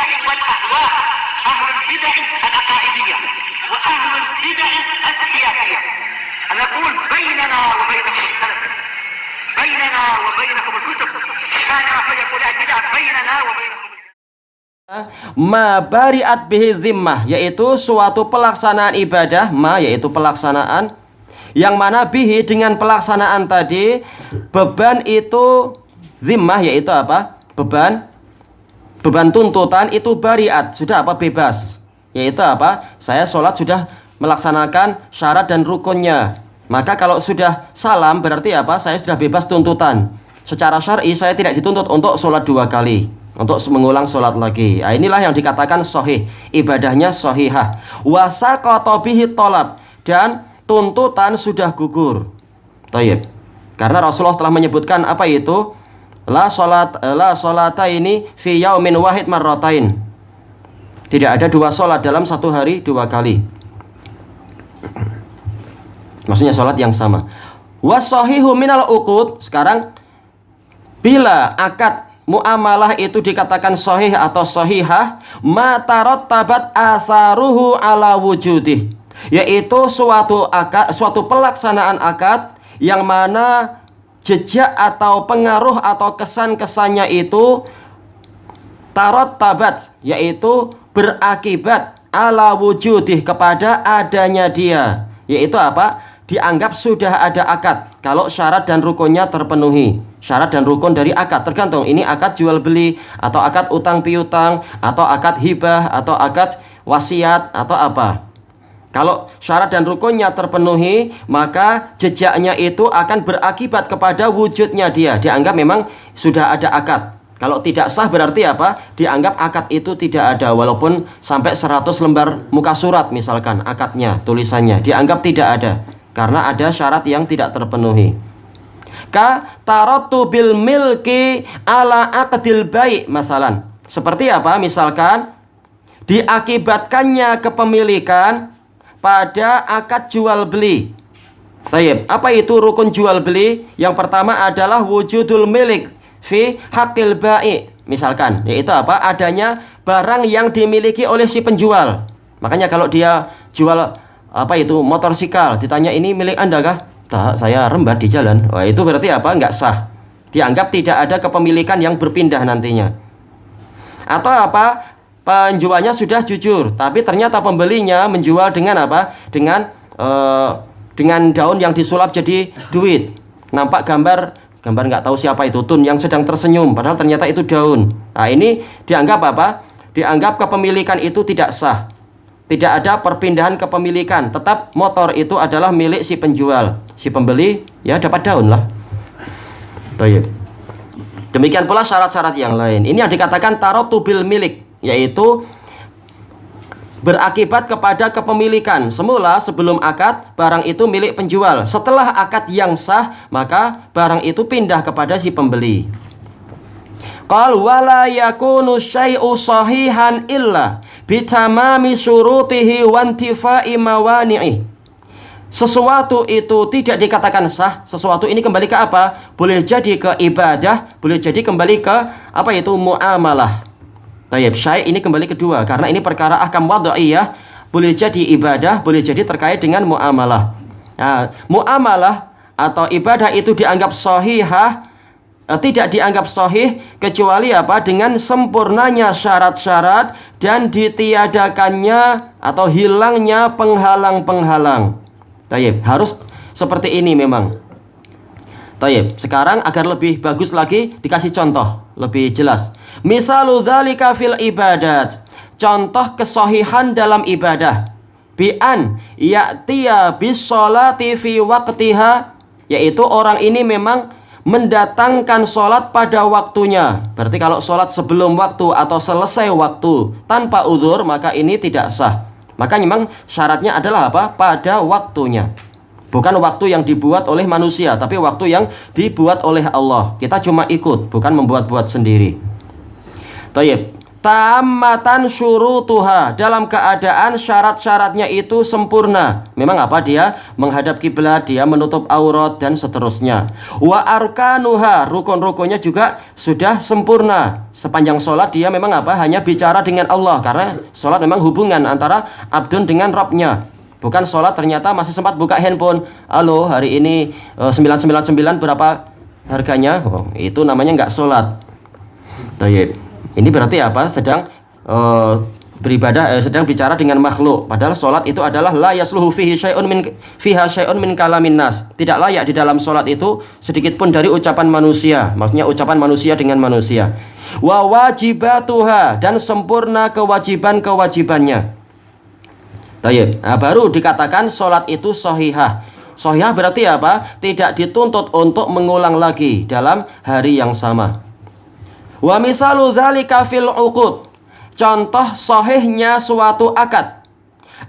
البدع والأهواء، أهل البدع العقائدية وأهل البدع السياسية. نقول بيننا وبينكم السلف، بيننا وبينكم الكتب، كان فيقول البدع بيننا وبينكم ma bari'at bihi zimmah, yaitu suatu pelaksanaan ibadah, ma yaitu pelaksanaan, yang mana bihi dengan pelaksanaan tadi, beban itu zimmah yaitu apa? Beban tuntutan itu bari'at, sudah apa? Bebas. Yaitu apa? Saya sholat sudah melaksanakan syarat dan rukunnya. Maka kalau sudah salam berarti apa? Saya sudah bebas tuntutan. Secara syar'i saya tidak dituntut untuk sholat 2 kali, untuk mengulang sholat lagi. Nah, inilah yang dikatakan sahih, ibadahnya sahihah. Wasaqata bihi tolab, dan tuntutan sudah gugur. Tayyib. Karena Rasulullah telah menyebutkan apa itu? La sholata ini fi yaumin wahid marratain. Tidak ada 2 sholat dalam satu hari 2 kali. Maksudnya sholat yang sama. Wasahihu minal uqud. Sekarang bila akad muamalah itu dikatakan sahih atau sahihah, matarattabat asaruhu ala wujudih, yaitu suatu pelaksanaan akad yang mana jejak atau pengaruh atau kesan-kesannya itu tarattabat, yaitu berakibat ala wujudih, kepada adanya dia, yaitu apa? Dianggap sudah ada akad kalau syarat dan rukunnya terpenuhi. Syarat dan rukun dari akad tergantung, ini akad jual beli atau akad utang piutang atau akad hibah atau akad wasiat atau apa. Kalau syarat dan rukunnya terpenuhi, maka jejaknya itu akan berakibat kepada wujudnya dia. Dianggap memang sudah ada akad. Kalau tidak sah berarti apa? Dianggap akad itu tidak ada, walaupun sampai 100 lembar muka surat misalkan akadnya, tulisannya, dianggap tidak ada karena ada syarat yang tidak terpenuhi. Ka taratu bil milki ala aqdil bai' masalan. Seperti apa? Misalkan diakibatkannya kepemilikan pada akad jual beli. Tayyib. Apa itu rukun jual beli? Yang pertama adalah wujudul milik fi haqqil bai'. Misalkan, yaitu apa? Adanya barang yang dimiliki oleh si penjual. Makanya kalau dia jual apa itu motorsikal, ditanya ini milik Anda kah? Tak, saya rembat di jalan. Wah, itu berarti apa? Enggak sah. Dianggap tidak ada kepemilikan yang berpindah nantinya. Atau apa? Penjualnya sudah jujur, tapi ternyata pembelinya menjual dengan apa? Dengan daun yang disulap jadi duit. Nampak gambar nggak tahu siapa itu, tun yang sedang tersenyum, padahal ternyata itu daun. Nah, ini dianggap apa? Dianggap kepemilikan itu tidak sah. Tidak ada perpindahan kepemilikan, tetap motor itu adalah milik si penjual. Si pembeli ya dapat daun lah. Baik. Demikian pula syarat-syarat yang lain. Ini yang dikatakan taratu bil milik, yaitu berakibat kepada kepemilikan. Semula sebelum akad barang itu milik penjual. Setelah akad yang sah, maka barang itu pindah kepada si pembeli. Qal wala yakunu syai'u sahihan illa bitamami syurutihi wantifai mawani'i. Sesuatu itu tidak dikatakan sah. Sesuatu ini kembali ke apa? Boleh jadi ke ibadah, boleh jadi kembali ke apa itu muamalah. Tayyib, syai' ini kembali kedua karena ini perkara ahkam wad'iyah, boleh jadi ibadah, boleh jadi terkait dengan muamalah. Nah, muamalah atau ibadah itu dianggap sahihah, tidak dianggap sahih kecuali apa? Dengan sempurnanya syarat-syarat dan ditiadakannya atau hilangnya penghalang-penghalang. Tayyib, harus seperti ini memang. Tayyib, sekarang agar lebih bagus lagi dikasih contoh lebih jelas. Misalu dzalika fil ibadat. Contoh kesahihan dalam ibadah. Bi'an ya'tiya bis sholati fi waqtiha, yaitu orang ini memang mendatangkan sholat pada waktunya. Berarti kalau sholat sebelum waktu atau selesai waktu tanpa uzur, maka ini tidak sah. Maka memang syaratnya adalah apa? Pada waktunya. Bukan waktu yang dibuat oleh manusia, tapi waktu yang dibuat oleh Allah. Kita cuma ikut, bukan membuat-buat sendiri. Tayyib. tammatan syurutuha, dalam keadaan syarat-syaratnya itu sempurna. Memang apa? Dia menghadap kiblat, dia menutup aurat dan seterusnya. Wa arkanuha, rukun-rukunnya juga sudah sempurna. Sepanjang sholat dia memang apa? Hanya bicara dengan Allah, karena sholat memang hubungan antara abdun dengan Rabbnya. Bukan sholat ternyata masih sempat buka handphone. Halo, hari ini 999 berapa harganya? Oh, itu namanya nggak sholat. Baik. Ini berarti apa? Sedang beribadah, sedang bicara dengan makhluk. Padahal sholat itu adalah la yasluhu fiha syai'un min kalamin nas. Tidak layak di dalam sholat itu sedikit pun dari ucapan manusia. Maksudnya ucapan manusia dengan manusia. Wa wajibatuha, dan sempurna kewajiban-kewajibannya. Baik. Nah, baru dikatakan sholat itu sahihah. Sahihah berarti apa? Tidak dituntut untuk mengulang lagi dalam hari yang sama. Wa misalu dzalika fil uqud, contoh sahihnya suatu akad,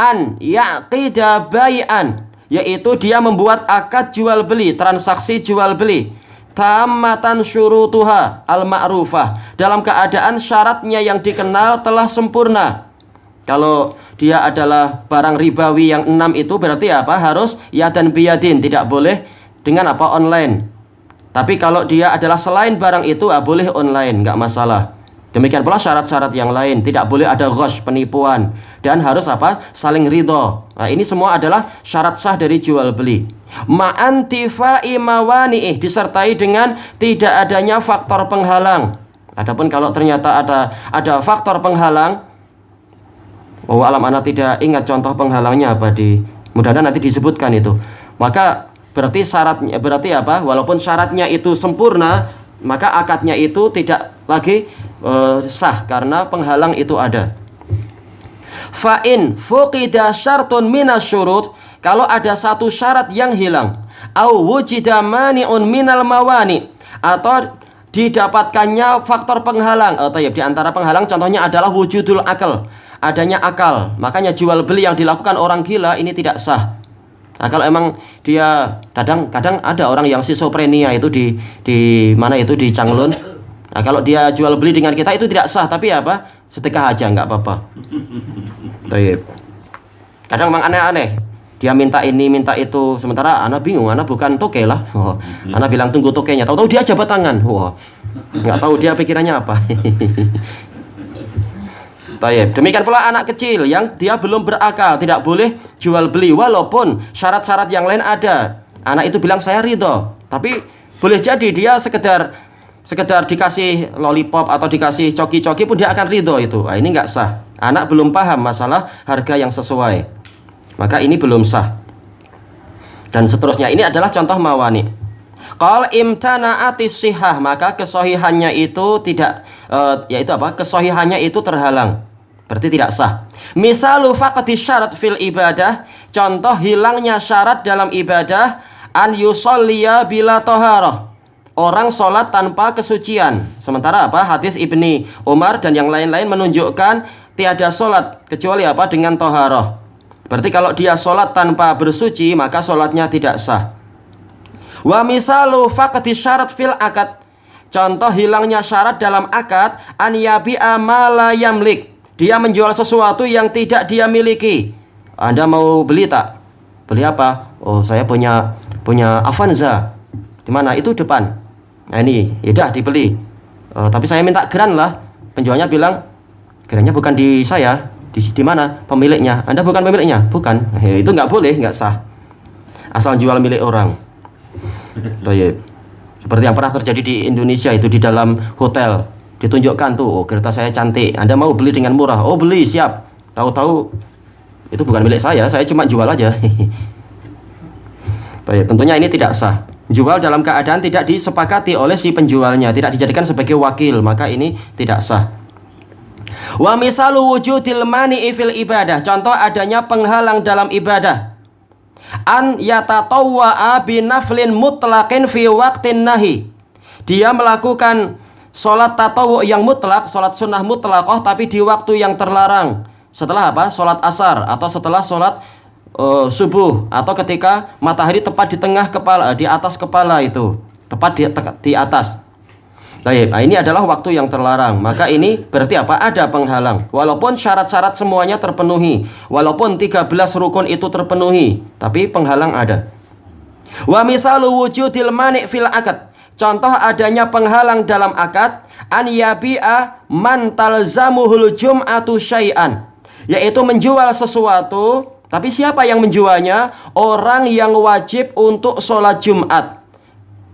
an yaqida bai'an, yaitu dia membuat akad jual beli, transaksi jual beli, tammatan syurutuha al ma'rufah, dalam keadaan syaratnya yang dikenal telah sempurna. Kalau dia adalah barang ribawi yang 6 itu berarti apa? Harus yadan biyadin, tidak boleh dengan apa? Online. Tapi kalau dia adalah selain barang itu, boleh online, nggak masalah. Demikian pula syarat-syarat yang lain, tidak boleh ada ghosh, penipuan, dan harus apa? Saling ridho. Nah, ini semua adalah syarat sah dari jual beli. Ma'antifai mawani'ih, disertai dengan tidak adanya faktor penghalang. Adapun kalau ternyata ada faktor penghalang, oh alam anak tidak ingat contoh penghalangnya apa, mudah-mudahan nanti disebutkan itu. Maka berarti syaratnya, berarti apa? Walaupun syaratnya itu sempurna, maka akadnya itu tidak lagi sah karena penghalang itu ada. Fa'in fuqida syartun minasyurut, kalau ada satu syarat yang hilang, au wujida mani'un minal mawani, atau didapatkannya faktor penghalang. Di antara penghalang contohnya adalah wujudul akal, adanya akal. Makanya jual beli yang dilakukan orang gila ini tidak sah. Nah, kalau emang dia kadang ada orang yang schizophrenia itu di mana itu di Changlun. Nah, kalau dia jual beli dengan kita itu tidak sah, tapi apa? Sedekah aja nggak apa-apa. Kadang memang aneh-aneh. Dia minta ini, minta itu, sementara anak bingung, anak bukan toke lah. Anak bilang tunggu tokenya, tahu-tahu dia jabat tangan. Nggak tahu dia pikirannya apa. Demikian pula anak kecil yang dia belum berakal, tidak boleh jual beli walaupun syarat-syarat yang lain ada. Anak itu bilang saya ridho, tapi boleh jadi dia sekedar dikasih lollipop atau dikasih coki-coki pun dia akan ridho itu. Nah, ini nggak sah. Anak belum paham masalah harga yang sesuai, maka ini belum sah. Dan seterusnya, ini adalah contoh mawani. Qal imtana'atis sihah, maka kesohihannya itu tidak yaitu apa? Kesohihannya itu terhalang. Berarti tidak sah. Misalu faqdi syarat fil ibadah, contoh hilangnya syarat dalam ibadah, an yusolliya bila toharoh, orang sholat tanpa kesucian. Sementara apa? Hadis Ibni Umar dan yang lain-lain menunjukkan tiada sholat kecuali apa? Dengan toharoh. Berarti kalau dia sholat tanpa bersuci, maka sholatnya tidak sah. Wa misalu faqdi syarat fil akad, contoh hilangnya syarat dalam akad, an yabi'a ma la yamlik, dia menjual sesuatu yang tidak dia miliki. Anda mau beli tak? Beli apa? Oh, saya punya Avanza. Di mana? Itu depan. Nah, ini, yaudah dibeli. Tapi saya minta geran lah. Penjualnya bilang, gerannya bukan di saya. Di mana? Pemiliknya. Anda bukan pemiliknya? Bukan. Itu nggak boleh, nggak sah. Asal jual milik orang. Seperti yang pernah terjadi di Indonesia itu, di dalam hotel ditunjukkan tuh, oh kereta saya cantik, Anda mau beli dengan murah, oh beli, siap. Tahu-tahu itu bukan milik saya cuma jual aja. Baik, tentunya ini tidak sah. Jual dalam keadaan tidak disepakati oleh si penjualnya, tidak dijadikan sebagai wakil, maka ini tidak sah. Wa misalu wujudil mani'i fil ibadah, contoh adanya penghalang dalam ibadah, an yatatawwa'a binaflin mutlaqin fi waqtin nahi, dia melakukan sholat tatawu yang mutlak, sholat sunnah mutlaqah, tapi di waktu yang terlarang. Setelah apa? Sholat asar, atau setelah sholat subuh, atau ketika matahari tepat di tengah kepala, di atas kepala itu, tepat di atas. Baik, nah ini adalah waktu yang terlarang. Maka ini berarti apa? Ada penghalang. Walaupun syarat-syarat semuanya terpenuhi, walaupun 13 rukun itu terpenuhi, tapi penghalang ada. Wa misalu wujudil mani' fil akad. Contoh adanya penghalang dalam akad, an yabi'a man talzamuhul jum'atu syai'an, yaitu menjual sesuatu, tapi siapa yang menjualnya? Orang yang wajib untuk sholat Jumat.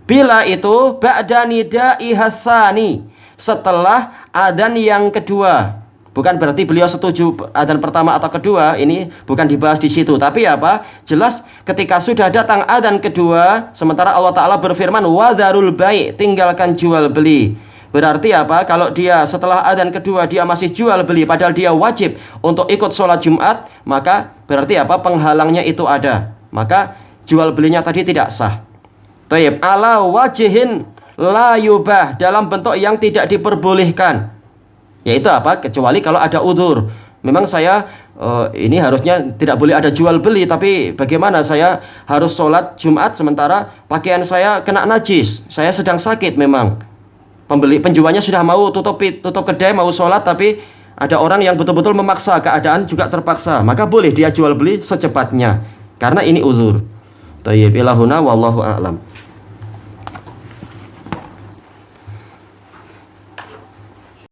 Bila itu ba'da nida'i hasani, setelah adzan yang kedua. Bukan berarti beliau setuju adzan pertama atau kedua, ini bukan dibahas di situ. Tapi apa? Jelas ketika sudah datang adzan kedua, sementara Allah Ta'ala berfirman wadharul bai', tinggalkan jual beli. Berarti apa? Kalau dia setelah adzan kedua dia masih jual beli padahal dia wajib untuk ikut sholat Jumat, maka berarti apa? Penghalangnya itu ada. Maka jual belinya tadi tidak sah. Tayyib, ala wajihin la yubah, dalam bentuk yang tidak diperbolehkan. Yaitu apa? Kecuali kalau ada udzur. Memang saya ini harusnya tidak boleh ada jual beli, tapi bagaimana saya harus sholat Jumat sementara pakaian saya kena najis. Saya sedang sakit memang. Penjualnya sudah mau tutup kedai, mau sholat, tapi ada orang yang betul-betul memaksa, keadaan juga terpaksa. Maka boleh dia jual beli secepatnya. Karena ini udzur. Tayyib, ilahuna wallahu a'lam.